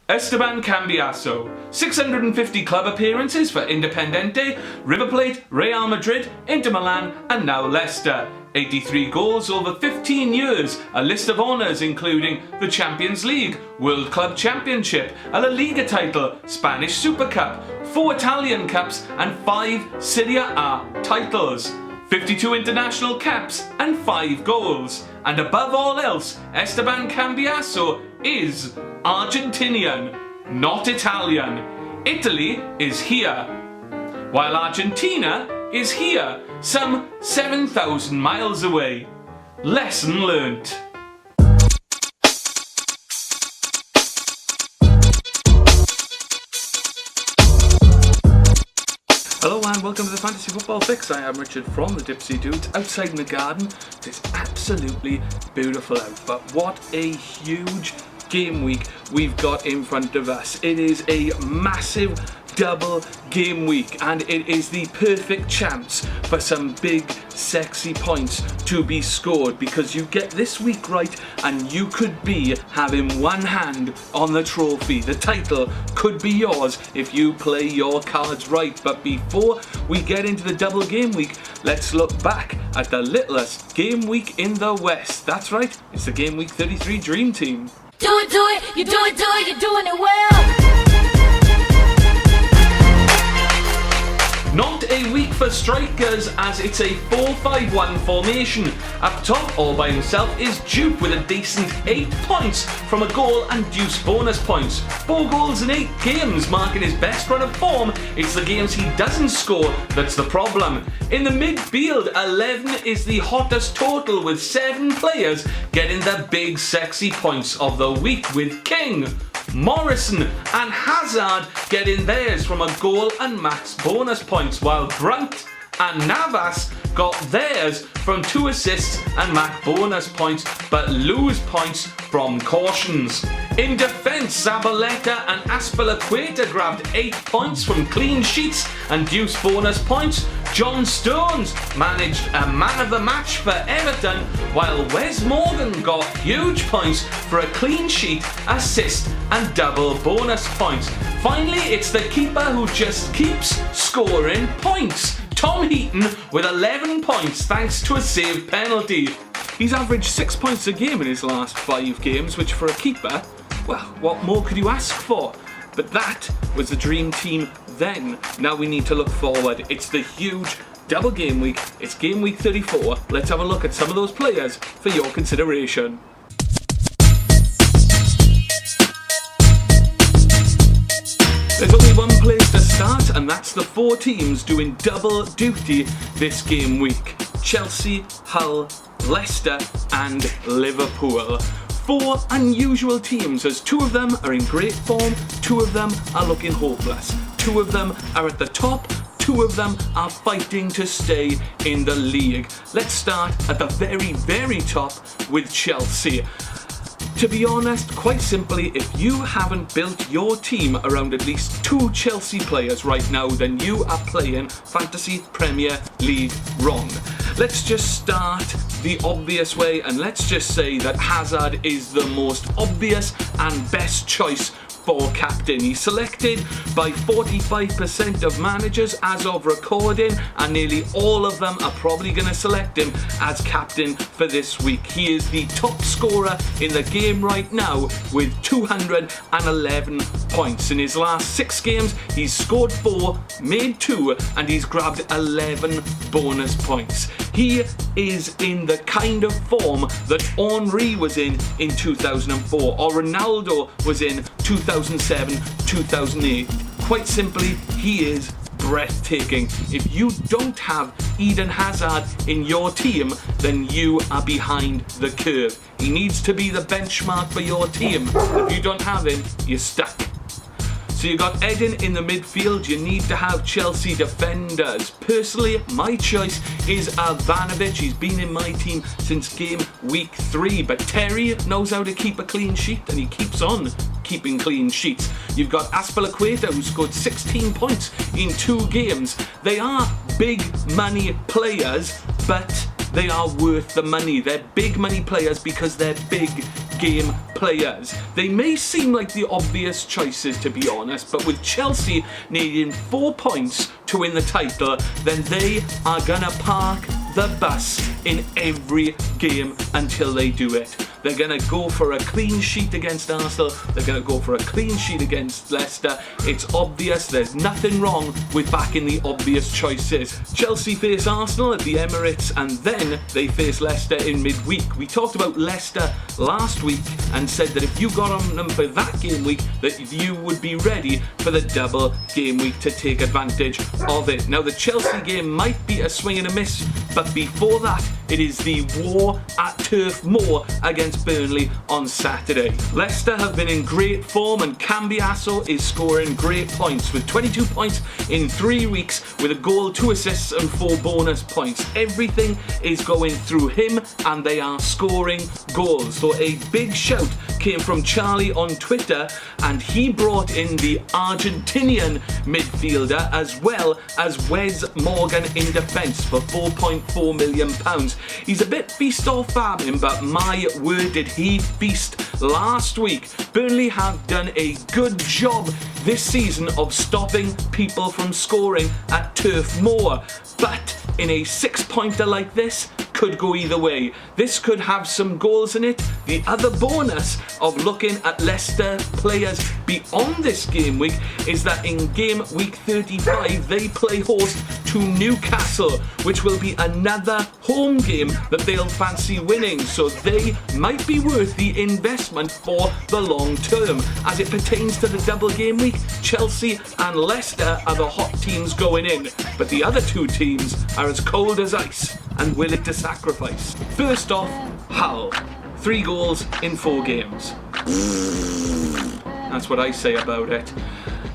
Esteban Cambiaso, 650 club appearances for Independiente, River Plate, Real Madrid, Inter Milan and now Leicester. 83 goals over 15 years, a list of honours including the Champions League, World Club Championship, a La Liga title, Spanish Super Cup, 4 Italian Cups and 5 Serie A titles. 52 international caps and 5 goals. And above all else, Esteban Cambiaso is Argentinian, not Italian. Italy is here, while Argentina is here, some 7,000 miles away. Lesson learnt. Hello and welcome to the Fantasy Football Fix. I am Richard from the DipsyDudes. Outside in the garden, it's absolutely beautiful out, but what a huge game week we've got in front of us. It is a massive double game week and it is the perfect chance for some big sexy points to be scored, because you get this week right and you could be having one hand on the trophy. The title could be yours if you play your cards right. But before we get into the double game week, let's look back at the littlest game week in the West. That's right, it's the game week 33 Dream Team. Do it, you're doing it well. Not a week for strikers, as it's a 4-5-1 formation. Up top, all by himself, is Dupe with a decent 8 points from a goal and deuce bonus points. 4 goals in 8 games, marking his best run of form. It's the games he doesn't score that's the problem. In the midfield, 11 is the hottest total, with 7 players getting the big sexy points of the week, with King, Morrison and Hazard getting theirs from a goal and max bonus points, while Brunt and Navas got theirs from 2 assists and max bonus points, but lose points from cautions. In defence, Zabaleta and Azpilicueta grabbed 8 points from clean sheets and deuce bonus points. John Stones managed a man of the match for Everton, while Wes Morgan got huge points for a clean sheet, assist and double bonus points. Finally, it's the keeper who just keeps scoring points. Tom Heaton with 11 points thanks to a saved penalty. He's averaged 6 points a game in his last 5 games, which for a keeper, well, what more could you ask for? But that was the dream team then. Now we need to look forward. It's the huge double game week. It's game week 34. Let's have a look at some of those players for your consideration. There's only one place to start, and that's the 4 teams doing double duty this game week. Chelsea, Hull, Leicester and Liverpool. 4 unusual teams, as 2 of them are in great form, 2 of them are looking hopeless. 2 of them are at the top, 2 of them are fighting to stay in the league. Let's start at the very top with Chelsea. To be honest, quite simply, if you haven't built your team around at least 2 Chelsea players right now, then you are playing Fantasy Premier League wrong. Let's just start the obvious way, and let's just say that Hazard is the most obvious and best choice for captain. He's selected by 45% of managers as of recording, and nearly all of them are probably going to select him as captain for this week. He is the top scorer in the game right now with 211 points. In his last 6 games, he's scored 4, made 2, and he's grabbed 11 bonus points. He is in the kind of form that Henry was in 2004, or Ronaldo was in 2007, 2008. Quite simply, he is breathtaking. If you don't have Eden Hazard in your team, then you are behind the curve. He needs to be the benchmark for your team. If you don't have him, you're stuck. So you got Eden in the midfield. You need to have Chelsea defenders. Personally, my choice is Ivanovic. He's been in my team since game week 3, but Terry knows how to keep a clean sheet, and he keeps on keeping clean sheets. You've got Azpilicueta, who scored 16 points in 2 games. They are big money players, but they are worth the money. They're big money players because they're big game players. They may seem like the obvious choices, to be honest, but with Chelsea needing 4 points to win the title, then they are gonna park the bus in every game until they do it. They're going to go for a clean sheet against Arsenal. They're going to go for a clean sheet against Leicester. It's obvious. There's nothing wrong with backing the obvious choices. Chelsea face Arsenal at the Emirates, and then they face Leicester in midweek. We talked about Leicester last week and said that if you got on them for that game week, that you would be ready for the double game week to take advantage of it. Now, the Chelsea game might be a swing and a miss, but before that, it is the war at Turf Moor against Burnley on Saturday. Leicester have been in great form, and Cambiasso is scoring great points with 22 points in 3 weeks with a goal, 2 assists and 4 bonus points. Everything is going through him and they are scoring goals. So a big shout came from Charlie on Twitter, and he brought in the Argentinian midfielder as well as Wes Morgan in defence for £4.4 million. He's a bit feast or famine, but my word did he feast last week. Burnley have done a good job this season of stopping people from scoring at Turf Moor, but in a 6-pointer like this, could go either way. This could have some goals in it. The other bonus of looking at Leicester players beyond this game week is that in game week 35 they play host to Newcastle, which will be another home game that they'll fancy winning, so they might be worth the investment for the long term. As it pertains to the double game week, Chelsea and Leicester are the hot teams going in, but the other two teams are as cold as ice and willing to sacrifice. First off, Hull. 3 goals in 4 games. That's what I say about it.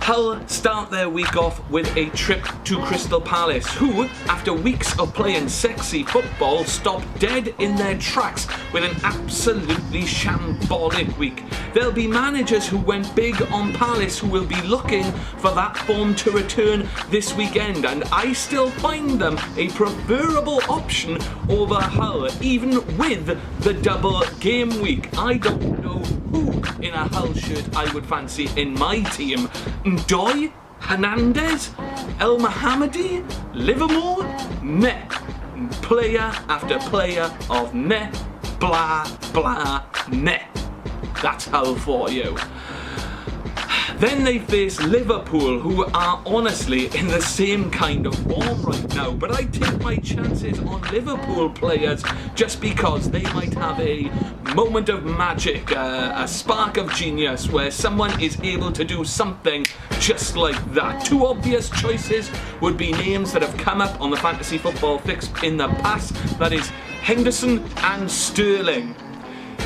Hull start their week off with a trip to Crystal Palace, who, after weeks of playing sexy football, stopped dead in their tracks with an absolutely shambolic week. There'll be managers who went big on Palace who will be looking for that form to return this weekend, and I still find them a preferable option over Hull, even with the double game week. I don't know who in a Hull shirt I would fancy in my team. Ndoye, Hernandez, El Mohammadi, Livermore, meh. Player after player of meh, blah, blah, meh. That's Hull for you. Then they face Liverpool, who are honestly in the same kind of form right now, but I take my chances on Liverpool players just because they might have a moment of magic, a spark of genius where someone is able to do something just like that. 2 obvious choices would be names that have come up on the Fantasy Football Fix in the past, that is Henderson and Sterling.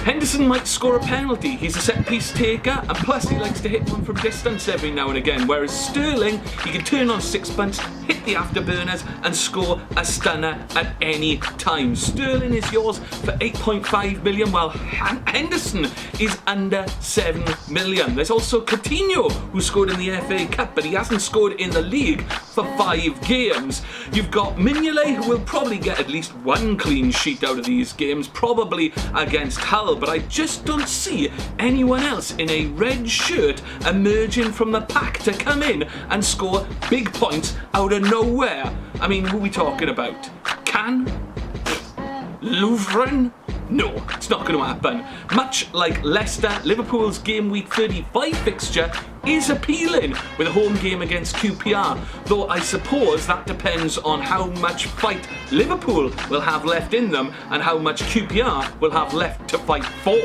Henderson might score a penalty, he's a set-piece taker, and plus he likes to hit one from distance every now and again, whereas Sterling, he can turn on sixpence, hit the afterburners and score a stunner at any time. Sterling is yours for 8.5 million, while Henderson is under 7 million. There's also Coutinho, who scored in the FA Cup, but he hasn't scored in the league for 5 games. You've got Mignolet, who will probably get at least 1 clean sheet out of these games, probably against Hull, but I just don't see anyone else in a red shirt emerging from the pack to come in and score big points out of nowhere. I mean, who are we talking about? Can? Lovren? No, it's not going to happen. Much like Leicester, Liverpool's game week 35 fixture is appealing with a home game against QPR, though I suppose that depends on how much fight Liverpool will have left in them and how much QPR will have left to fight for.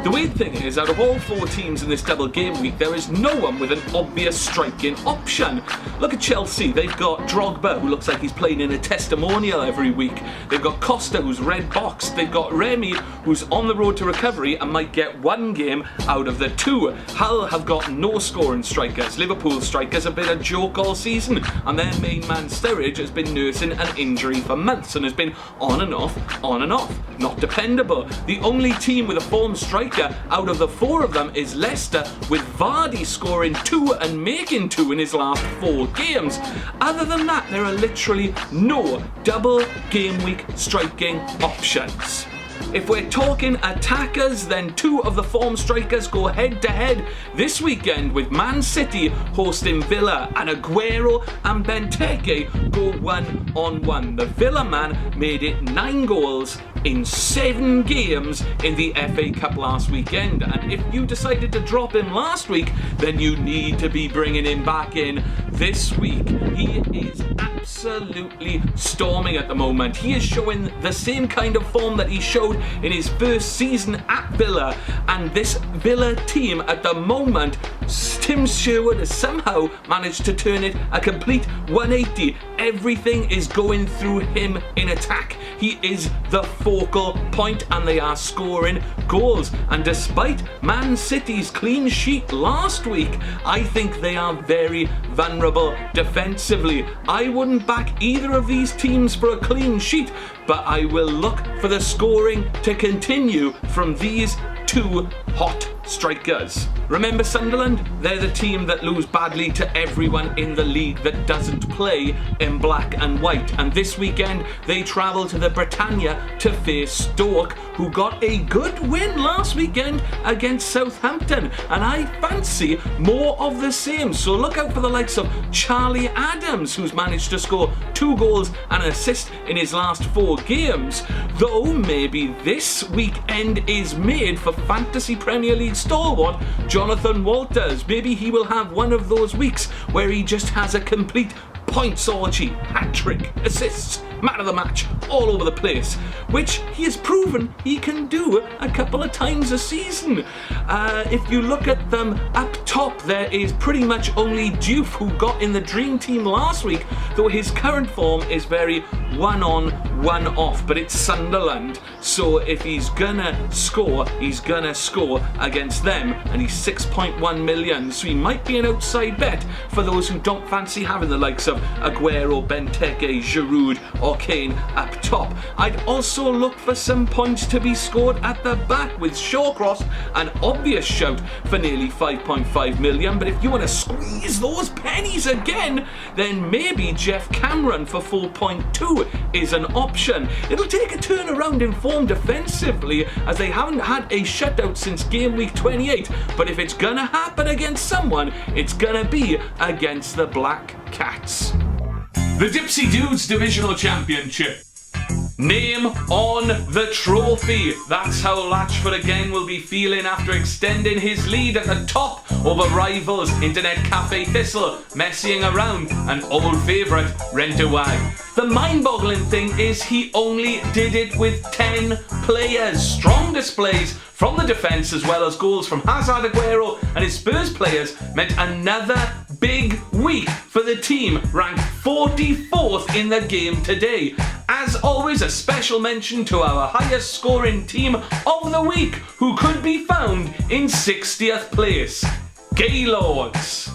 The weird thing is, out of all 4 teams in this double game week, there is no one with an obvious striking option. Look at Chelsea, they've got Drogba, who looks like he's playing in a testimonial every week. They've got Costa, who's red boxed. They've got Remy, who's on the road to recovery and might get 1 game out of the 2. Hull have got no scoring strikers. Liverpool strikers have been a joke all season, and their main man Sturridge has been nursing an injury for months and has been on and off. Not dependable. The only team with a form striker out of the 4 of them is Leicester, with Vardy scoring 2 and making 2 in his last 4 games. Other than that, there are literally no double game week striking options. If we're talking attackers, then two of the form strikers go head to head this weekend, with Man City hosting Villa, and Aguero and Benteke go 1-on-1. The Villa man made it 9 goals in 7 games in the FA Cup last weekend, and if you decided to drop him last week, then you need to be bringing him back in this week. He is absolutely storming at the moment. He is showing the same kind of form that he showed in his first season at Villa, and this Villa team at the moment, Tim Sherwood has somehow managed to turn it a complete 180. Everything is going through him in attack. He is the focal point, and they are scoring goals. And despite Man City's clean sheet last week, I think they are very vulnerable defensively. I wouldn't back either of these teams for a clean sheet, but I will look for the scoring to continue from these two hot strikers. Remember Sunderland? They're the team that lose badly to everyone in the league that doesn't play in black and white. And this weekend they travel to the Britannia to face Stoke, who got a good win last weekend against Southampton. And I fancy more of the same. So look out for the likes of Charlie Adams, who's managed to score 2 goals and an assist in his last 4 games. Though maybe this weekend is made for Fantasy Premier League stalwart Jonathan Walters. Maybe he will have one of those weeks where he just has a complete points orgy, hat-trick, assists, man of the match, all over the place, which he has proven he can do a couple of times a season. If you look at them up top, there is pretty much only Diouf, who got in the dream team last week, though his current form is very one on, one off, but it's Sunderland, so if he's gonna score, he's gonna score against them, and he's 6.1 million, so he might be an outside bet for those who don't fancy having the likes of Aguero, Benteke, Giroud or Kane up top. I'd also look for some points to be scored at the back, with Shawcross an obvious shout for nearly 5.5 million, but if you want to squeeze those pennies again, then maybe Jeff Cameron for 4.2 is an option. It'll take a turn around in form defensively, as they haven't had a shutout since game week 28, but if it's gonna happen against someone, it's gonna be against the Black Cats. The DipsyDudes Divisional Championship. Name on the trophy. That's how Latchford again will be feeling after extending his lead at the top over rivals Internet Cafe Thistle, messing around, and old favourite Rent-A-Wag. The mind-boggling thing is he only did it with 10 players. Strong displays from the defence as well as goals from Hazard, Aguero and his Spurs players meant another big week for the team, ranked 44th in the game today. As always, a special mention to our highest scoring team of the week, who could be found in 60th place, Gaylords,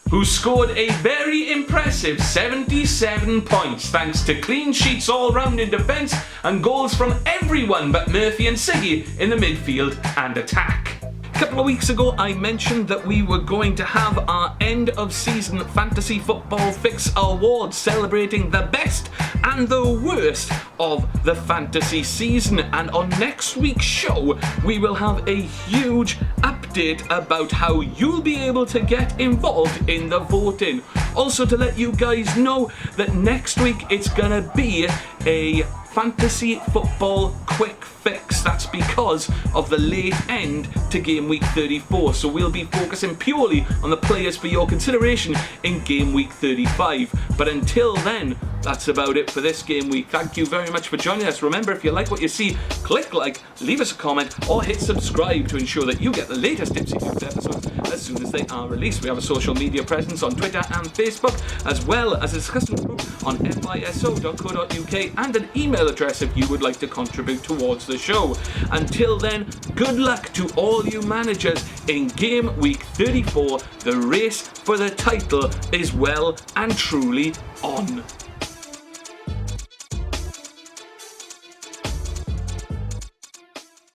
who scored a very impressive 77 points thanks to clean sheets all round in defence and goals from everyone but Murphy and Siggy in the midfield and attack. A couple of weeks ago I mentioned that we were going to have our end of season fantasy football fix awards celebrating the best and the worst of the fantasy season, and on next week's show we will have a huge update about how you'll be able to get involved in the voting. Also, to let you guys know that next week it's gonna be a fantasy football quick fix. That's because of the late end to game week 34, so we'll be focusing purely on the players for your consideration in game week 35. But until then, that's about it for this game week. Thank you very much for joining us. Remember, if you like what you see, click like, leave us a comment or hit subscribe to ensure that you get the latest DipsyDudes episodes as soon as they are released. We have a social media presence on Twitter and Facebook, as well as a discussion group on fiso.co.uk and an email address if you would like to contribute towards the show. Until then, good luck to all you managers in game week 34. The race for the title is well and truly on.